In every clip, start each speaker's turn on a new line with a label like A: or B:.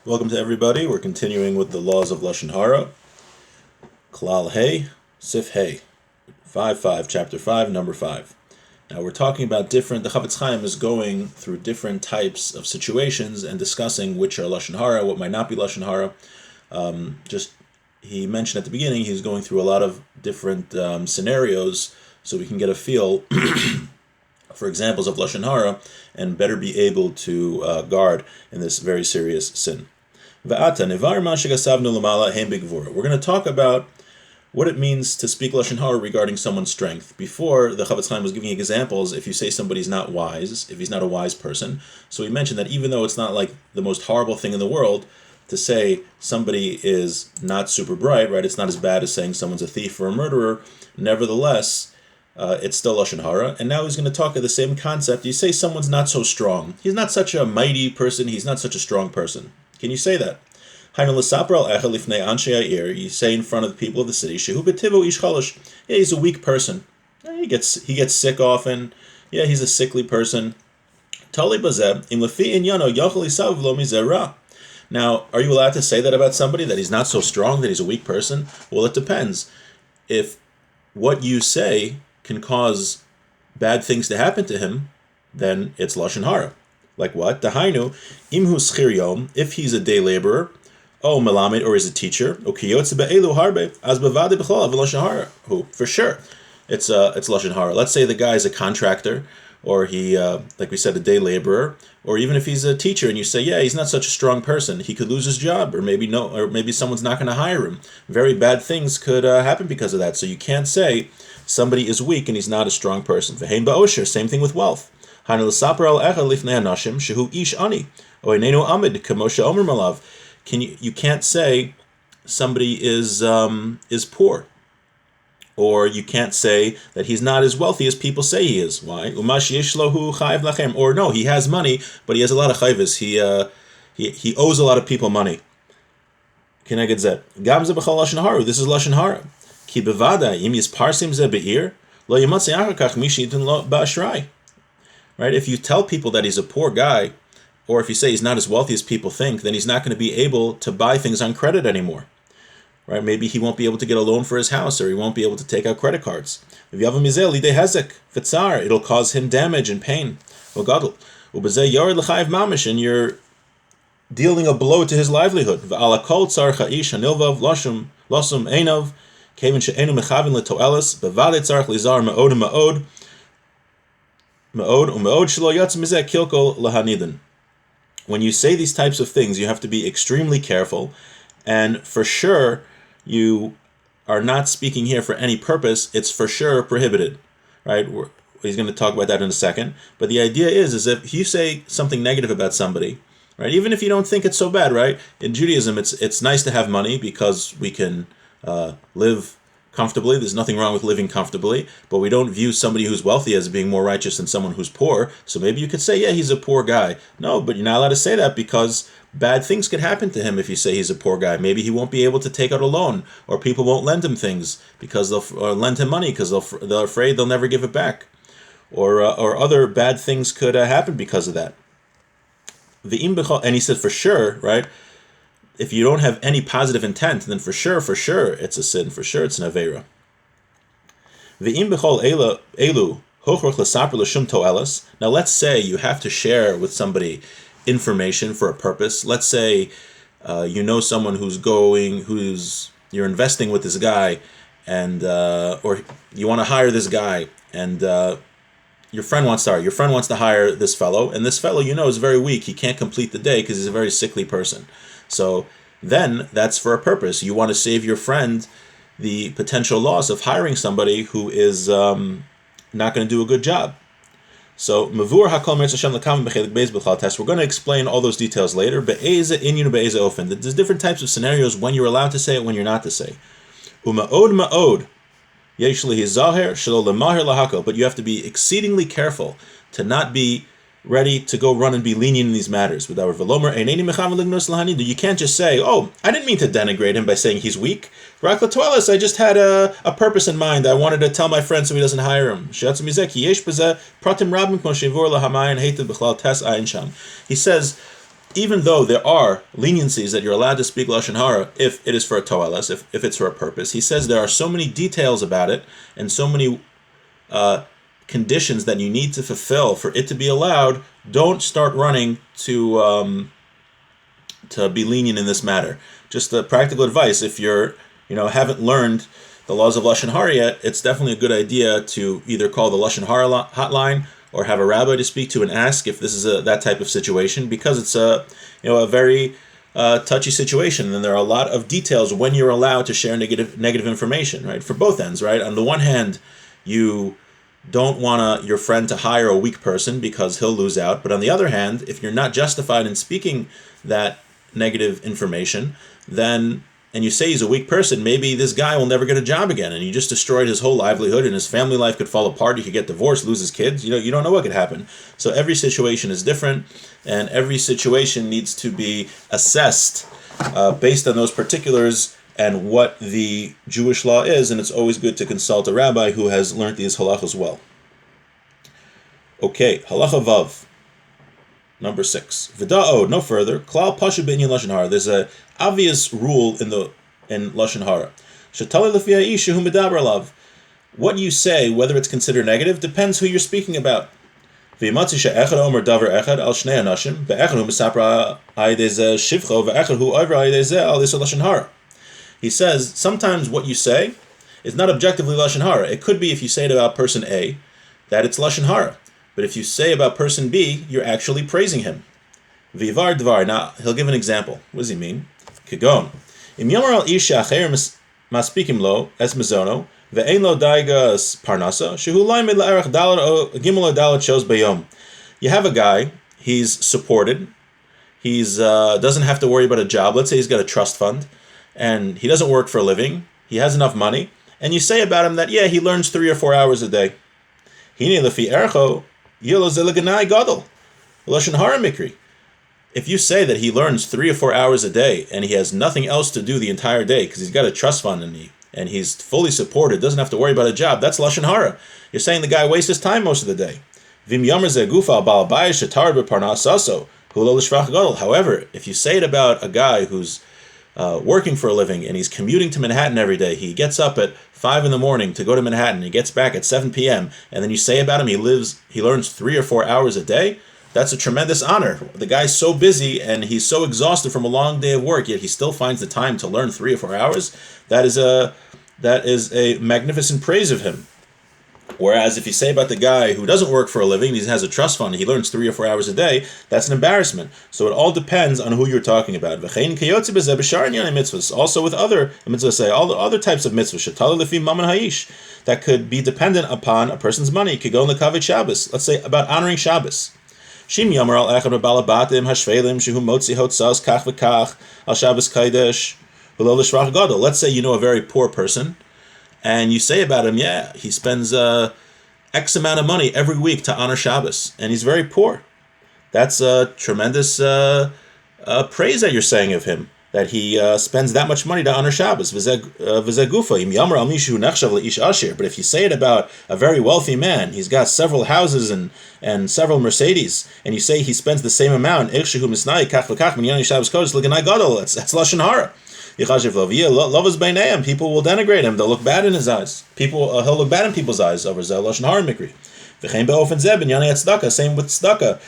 A: Welcome to everybody. We're continuing with the laws of Lashon Harah. Klal Hey, Sif Hey. 5-5, chapter 5, number 5. Now we're talking about the Chavetz Chaim is going through different types of situations and discussing which are Lashon Harah, what might not be Lashon Harah. He mentioned at the beginning, he's going through a lot of different scenarios so we can get a feel for examples of Lashon Harah and better be able to guard in this very serious sin. We're going to talk about what it means to speak Lashon Hara regarding someone's strength. Before, the Chavetz Chaim was giving examples if you say somebody's not wise, if he's not a wise person. So he mentioned that even though it's not like the most horrible thing in the world to say somebody is not super bright, right? It's not as bad as saying someone's a thief or a murderer. Nevertheless, it's still Lashon Hara. And now he's going to talk of the same concept. You say someone's not so strong. He's not such a mighty person. He's not such a strong person. Can you say that? You say in front of the people of the city, yeah, he's a weak person. Yeah, he gets sick often. Yeah, he's a sickly person. Now, are you allowed to say that about somebody, that he's not so strong, that he's a weak person? Well, it depends. If what you say can cause bad things to happen to him, then it's Lashon Hara. Like what? Dahainu, imhu schir yom, if he's a day laborer, melamed, or is a teacher, for sure, it's Lashon Hara. Let's say the guy is a contractor, or he, like we said, a day laborer, or even if he's a teacher, and you say, yeah, he's not such a strong person, he could lose his job, or maybe someone's not going to hire him. Very bad things could happen because of that. So you can't say somebody is weak and he's not a strong person. V'hein ba'osher, same thing with wealth. You can't say somebody is poor, or you can't say that he's not as wealthy as people say he is. Why? Or no, he has money, but he has a lot of chayvus. He owes a lot of people money. This is Lashon Hara. Ki bevada im yisparsim ze be'ir lo yimatze achar kach mi she'yitun lo ba'ashrei. Right? If you tell people that he's a poor guy, or if you say he's not as wealthy as people think, then he's not going to be able to buy things on credit anymore. Right? Maybe he won't be able to get a loan for his house, or he won't be able to take out credit cards. It'll cause him damage and pain. And you're dealing a blow to his livelihood. When you say these types of things, you have to be extremely careful, and for sure, you are not speaking here for any purpose. It's for sure prohibited, right? He's going to talk about that in a second. But the idea is if you say something negative about somebody, right? Even if you don't think it's so bad, right? In Judaism, it's nice to have money because we can live comfortably. There's nothing wrong with living comfortably, but we don't view somebody who's wealthy as being more righteous than someone who's poor. So maybe you could say, yeah, he's a poor guy. No, but you're not allowed to say that because bad things could happen to him if you say he's a poor guy. Maybe he won't be able to take out a loan, or people won't lend him things because or lend him money because they're afraid they'll never give it back, or other bad things could happen because of that. And he said for sure, right? If you don't have any positive intent, then for sure, it's a sin. For sure, it's an aveira. Now, let's say you have to share with somebody information for a purpose. Let's say you know someone you're investing with this guy, and or you want to hire this guy, and your friend wants to hire this fellow, and this fellow is very weak. He can't complete the day because he's a very sickly person. So then that's for a purpose. You want to save your friend the potential loss of hiring somebody who is not going to do a good job. So we're going to explain all those details later. There's different types of scenarios when you're allowed to say it, when you're not to say. But you have to be exceedingly careful to not be ready to go run and be lenient in these matters. You can't just say, oh, I didn't mean to denigrate him by saying he's weak. I just had a purpose in mind. I wanted to tell my friend so he doesn't hire him. He says, even though there are leniencies that you're allowed to speak Lashon Hara if it is for a to'eles, if it's for a purpose, he says there are so many details about it and so many conditions that you need to fulfill for it to be allowed. Don't start running to be lenient in this matter. Just a practical advice: if you're haven't learned the laws of Lashon Hara yet, it's definitely a good idea to either call the Lashon Hara hotline or have a rabbi to speak to and ask if this is that type of situation, because it's a very touchy situation, and there are a lot of details when you're allowed to share negative information, right? For both ends, right? On the one hand, you don't want your friend to hire a weak person because he'll lose out, but on the other hand, if you're not justified in speaking that negative information, then and you say he's a weak person, maybe this guy will never get a job again, and you just destroyed his whole livelihood, and his family life could fall apart. He could get divorced, lose his kids. You don't know what could happen. So every situation is different, and every situation needs to be assessed based on those particulars and what the Jewish law is, and it's always good to consult a rabbi who has learned these halachas well. Okay, halacha vav. Number 6. V'da'o, no further. Klal pasha b'inyan Lashon Hara. There's an obvious rule in Lashon Hara. Shetali l'fi ha'ish shehu medaber alav. What you say, whether it's considered negative, depends who you're speaking about. V'yimatzi she'echad omer davar echad al shnei anashim, ve'echad hu misapra ha'idei zeh shivcho, ve'echad hu over ha'idei zeh al yisod Lashon Hara. He says, sometimes what you say is not objectively Lashon Hara. It could be, if you say it about person A, that it's Lashon Hara. But if you say about person B, you're actually praising him. Vivar dvar. Now, he'll give an example. What does he mean? Kegon. Im yomer al ish she'acher maspikim lo es mezono, ve'ein lo daigas parnasa, shehu lai mid la'erach dalet o gimel o dalet shows bayom. You have a guy, he's supported, he's doesn't have to worry about a job. Let's say he's got a trust fund, and he doesn't work for a living, he has enough money, and you say about him that, yeah, he learns 3 or 4 hours a day. Hine lefi ercho, Yilo zelaganai gadol, Lashon Hara mikri. If you say that he learns 3 or 4 hours a day and he has nothing else to do the entire day because he's got a trust fund and he's fully supported, doesn't have to worry about a job, that's Lashon Hara. You're saying the guy wastes his time most of the day. Vim yomer ze gufa al baal bayis shetar beparnasaso hulo l'shvach gadol. However, if you say it about a guy who's working for a living and he's commuting to Manhattan every day, he gets up at 5 in the morning to go to Manhattan, he gets back at 7 p.m., and then you say about him he learns 3 or 4 hours a day, that's a tremendous honor. The guy's so busy and he's so exhausted from a long day of work, yet he still finds the time to learn 3 or 4 hours. That is a magnificent praise of him. Whereas if you say about the guy who doesn't work for a living, he has a trust fund, and he learns 3 or 4 hours a day, that's an embarrassment. So it all depends on who you're talking about. Also with other mitzvahs, all the other types of mitzvahs, that could be dependent upon a person's money. Could go in the kavod Shabbos. Let's say about honoring Shabbos. Shim yomer al echad balabatim hashvelim shehu motzi hotzas kach v'kach al Shabbos kaidesh v'lo l'shvach gadol. Let's say you know a very poor person, and you say about him, yeah, he spends X amount of money every week to honor Shabbos, and he's very poor. That's a tremendous praise that you're saying of him, that he spends that much money to honor Shabbos. But if you say it about a very wealthy man, he's got several houses and several Mercedes, and you say he spends the same amount, that's Lashon Hara. People will denigrate him. They'll look bad in his eyes. He'll look bad in people's eyes over Lashon Hara mikri. Same with tzedakah.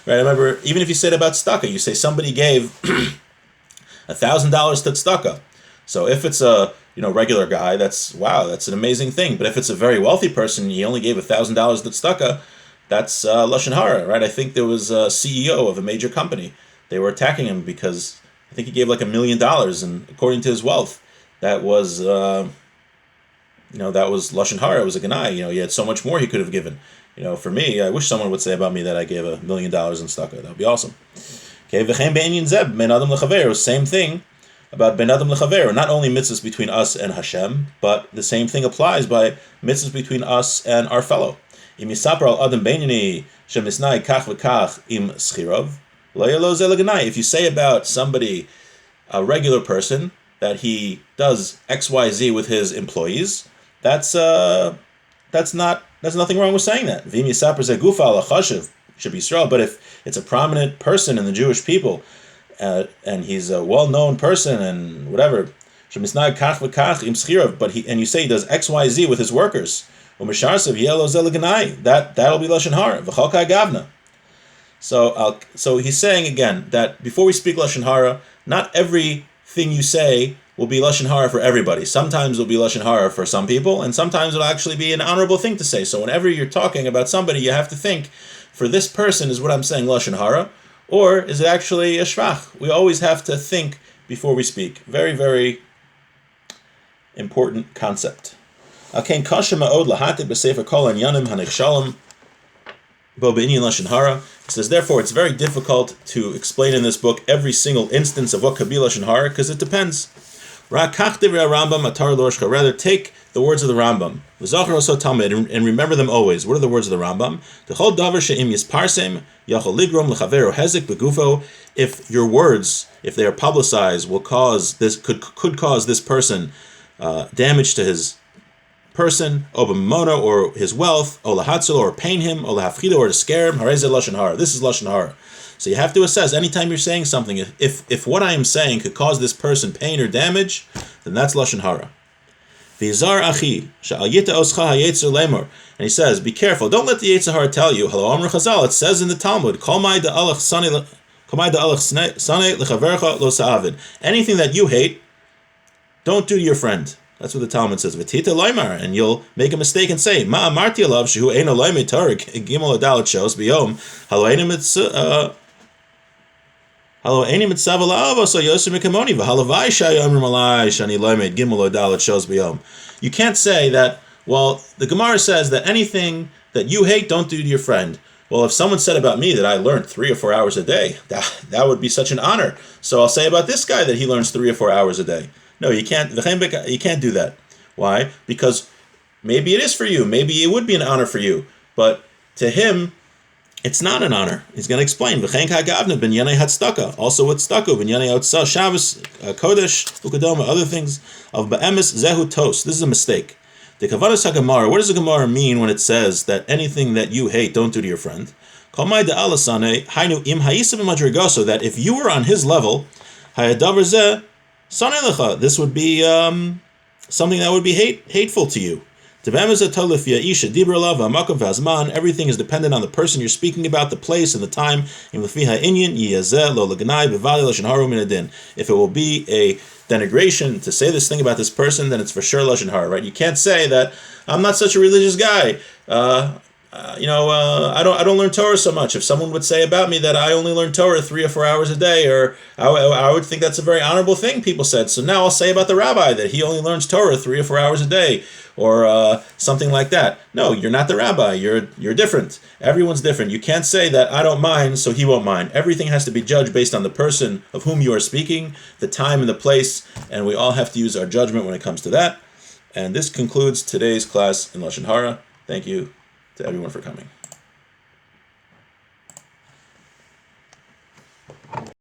A: Right? I remember, even if you said about tzedakah, you say somebody gave $1,000 to tzedakah. So if it's a regular guy, that's an amazing thing. But if it's a very wealthy person, he only gave $1,000 to tzedakah, that's Lashon Hara, right? I think there was a CEO of a major company. They were attacking him because I think he gave like $1 million, and according to his wealth, that was that was Lashon Hara. It was a ganai. He had so much more he could have given. For me, I wish someone would say about me that I gave $1 million in tzedakah. That would be awesome. Okay, v'chein be'inyan zeb ben adam lechaver. Same thing about ben adam lechaver. Not only mitzvahs between us and Hashem, but the same thing applies by mitzvahs between us and our fellow. If you say about somebody, a regular person, that he does XYZ with his employees, that's There's nothing wrong with saying that. V'im yisaper ze gufa ala chashiv should be Yisrael. But if it's a prominent person in the Jewish people, and he's a well-known person and whatever, but you say he does X, Y, Z with his workers, that'll be Lashon Harah. So he's saying again that before we speak Lashon Harah, not everything you say will be Lashon Harah for everybody. Sometimes it'll be Lashon Harah for some people, and sometimes it'll actually be an honorable thing to say. So whenever you're talking about somebody, you have to think, for this person, is what I'm saying Lashon Harah, or is it actually a shvach? We always have to think before we speak. Very, very important concept. It says, therefore, it's very difficult to explain in this book every single instance of what could be Lashon Harah, because it depends. Rather, take the words of the Rambam and remember them always. What are the words of the Rambam? If your words, if they are publicized, will cause this could cause this person damage to his person, or his wealth, or pain him, or to scare him. This is Lashon Harah. So you have to assess anytime you're saying something. If what I am saying could cause this person pain or damage, then that's Lashon Harah. And he says, be careful. Don't let the Yetzer Hara tell you. It says in the Talmud, anything that you hate, don't do to your friend. That's what the Talmud says. And you'll make a mistake and say, you can't say that, well, the Gemara says that anything that you hate, don't do to your friend. Well, if someone said about me that I learned 3 or 4 hours a day, that would be such an honor. So I'll say about this guy that he learns 3 or 4 hours a day. No, you can't. You can't do that. Why? Because maybe it is for you. Maybe it would be an honor for you. But to him, it's not an honor. He's going to explain. Also with tzedakah, Shabbos, Kodesh, Ukadoma, other things of ba'emes zehu tos. This is a mistake. The kavadas haGemara. What does the Gemara mean when it says that anything that you hate, don't do to your friend? That if you were on his level, this would be something that would be hateful to you. Everything is dependent on the person you're speaking about, the place and the time. If it will be a denigration to say this thing about this person, then it's for sure Lashon Harah, right? You can't say that I'm not such a religious guy. I don't learn Torah so much. If someone would say about me that I only learn Torah 3 or 4 hours a day, or I would think that's a very honorable thing, people said. So now I'll say about the rabbi that he only learns Torah 3 or 4 hours a day, or something like that. No, you're not the rabbi. You're different. Everyone's different. You can't say that I don't mind, so he won't mind. Everything has to be judged based on the person of whom you are speaking, the time and the place, and we all have to use our judgment when it comes to that. And this concludes today's class in Lashon Harah. Thank you to everyone for coming.